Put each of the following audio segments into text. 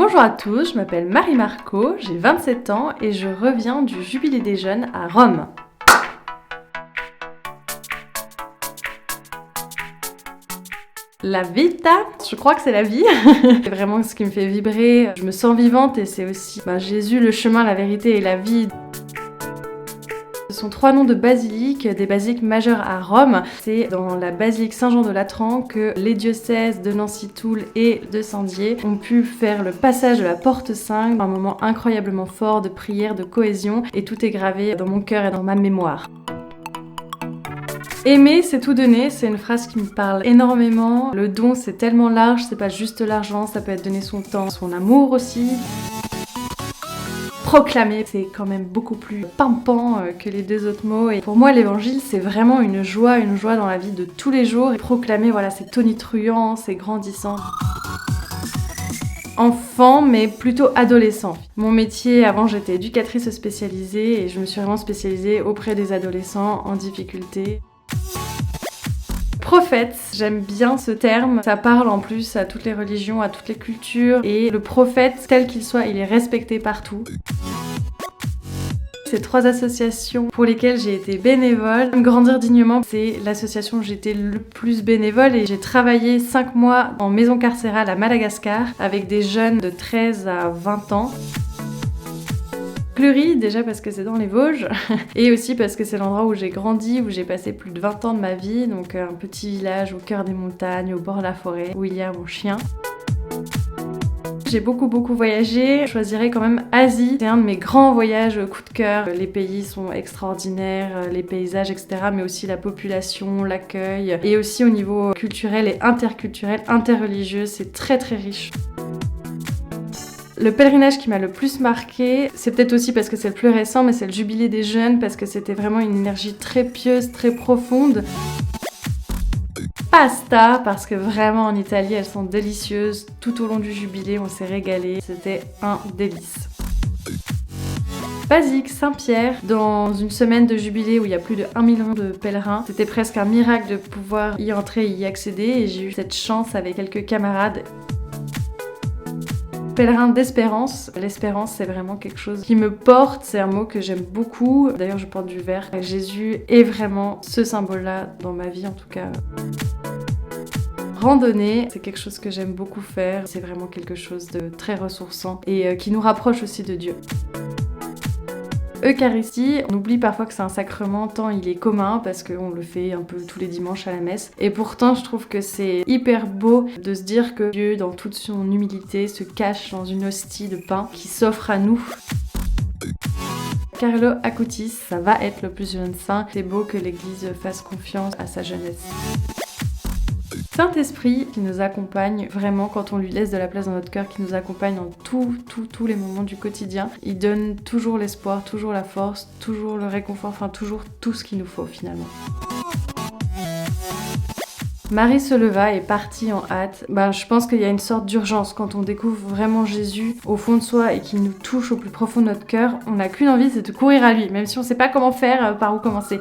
Bonjour à tous, je m'appelle Marie Marco, j'ai 27 ans et je reviens du Jubilé des Jeunes à Rome. La vita, je crois que c'est la vie. C'est vraiment ce qui me fait vibrer. Je me sens vivante et c'est aussi Jésus, le chemin, la vérité et la vie. Ce sont 3 noms de basiliques, des basiliques majeures à Rome. C'est dans la basilique Saint-Jean de Latran que les diocèses de Nancy-Toul et de Saint-Dié ont pu faire le passage de la porte 5, un moment incroyablement fort de prière, de cohésion, et tout est gravé dans mon cœur et dans ma mémoire. Aimer, c'est tout donner, c'est une phrase qui me parle énormément. Le don, c'est tellement large, c'est pas juste l'argent, ça peut être donner son temps, son amour aussi. Proclamer, c'est quand même beaucoup plus pimpant que les 2 autres mots. Et pour moi, l'évangile, c'est vraiment une joie dans la vie de tous les jours. Et proclamer, voilà, c'est tonitruant, c'est grandissant. Enfant, mais plutôt adolescent. Mon métier, avant, j'étais éducatrice spécialisée et je me suis vraiment spécialisée auprès des adolescents en difficulté. Prophète, j'aime bien ce terme, ça parle en plus à toutes les religions, à toutes les cultures, et le prophète, tel qu'il soit, il est respecté partout. Ces 3 associations pour lesquelles j'ai été bénévole. Grandir dignement, c'est l'association où j'étais le plus bénévole et j'ai travaillé 5 mois en maison carcérale à Madagascar avec des jeunes de 13 à 20 ans. Clury, déjà parce que c'est dans les Vosges, et aussi parce que c'est l'endroit où j'ai grandi, où j'ai passé plus de 20 ans de ma vie, donc un petit village au cœur des montagnes, au bord de la forêt, où il y a mon chien. J'ai beaucoup voyagé, je choisirais quand même Asie, c'est un de mes grands voyages coup de cœur. Les pays sont extraordinaires, les paysages, etc., mais aussi la population, l'accueil, et aussi au niveau culturel et interculturel, interreligieux, c'est très riche. Le pèlerinage qui m'a le plus marqué, c'est peut-être aussi parce que c'est le plus récent, mais c'est le Jubilé des Jeunes, parce que c'était vraiment une énergie très pieuse, très profonde. Pasta, parce que vraiment en Italie, elles sont délicieuses. Tout au long du Jubilé, on s'est régalé. C'était un délice. Basilique Saint-Pierre, dans une semaine de Jubilé où il y a plus de 1 million de pèlerins. C'était presque un miracle de pouvoir y entrer et y accéder, et j'ai eu cette chance avec quelques camarades. Pèlerin d'espérance. L'espérance, c'est vraiment quelque chose qui me porte, c'est un mot que j'aime beaucoup. D'ailleurs, je porte du vert. Jésus est vraiment ce symbole-là dans ma vie, en tout cas. Randonnée, c'est quelque chose que j'aime beaucoup faire. C'est vraiment quelque chose de très ressourçant et qui nous rapproche aussi de Dieu. Eucharistie, on oublie parfois que c'est un sacrement tant il est commun parce qu'on le fait un peu tous les dimanches à la messe. Et pourtant, je trouve que c'est hyper beau de se dire que Dieu, dans toute son humilité, se cache dans une hostie de pain qui s'offre à nous. Carlo Acutis, ça va être le plus jeune saint. C'est beau que l'Église fasse confiance à sa jeunesse. Saint-Esprit qui nous accompagne vraiment quand on lui laisse de la place dans notre cœur, qui nous accompagne dans tous les moments du quotidien. Il donne toujours l'espoir, toujours la force, toujours le réconfort, enfin toujours tout ce qu'il nous faut finalement. Marie se leva et partit en hâte. Je pense qu'il y a une sorte d'urgence quand on découvre vraiment Jésus au fond de soi et qu'il nous touche au plus profond de notre cœur. On n'a qu'une envie, c'est de courir à lui, même si on ne sait pas comment faire, par où commencer.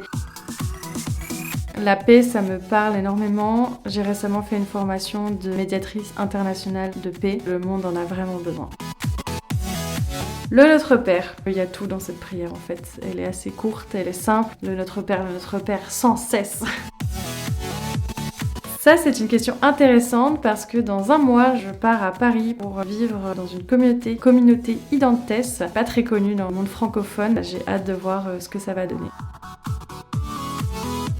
La paix, ça me parle énormément. J'ai récemment fait une formation de médiatrice internationale de paix. Le monde en a vraiment besoin. Le Notre Père. Il y a tout dans cette prière en fait. Elle est assez courte, elle est simple. Le Notre Père sans cesse. Ça, c'est une question intéressante parce que dans 1 mois, je pars à Paris pour vivre dans une communauté identesse, pas très connue dans le monde francophone. J'ai hâte de voir ce que ça va donner.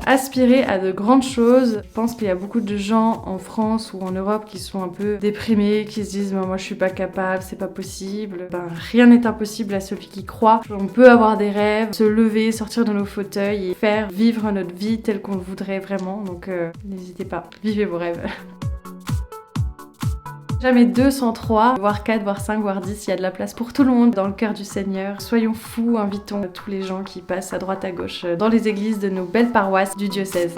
Aspirer à de grandes choses. Je pense qu'il y a beaucoup de gens en France ou en Europe qui sont un peu déprimés, qui se disent moi je suis pas capable, c'est pas possible. Rien n'est impossible à celui qui croit. On peut avoir des rêves, se lever, sortir de nos fauteuils et faire vivre notre vie telle qu'on le voudrait vraiment. Donc n'hésitez pas, vivez vos rêves. Jamais 2 sans 3, voire 4, voire 5, voire 10, il y a de la place pour tout le monde dans le cœur du Seigneur. Soyons fous, invitons tous les gens qui passent à droite à gauche dans les églises de nos belles paroisses du diocèse.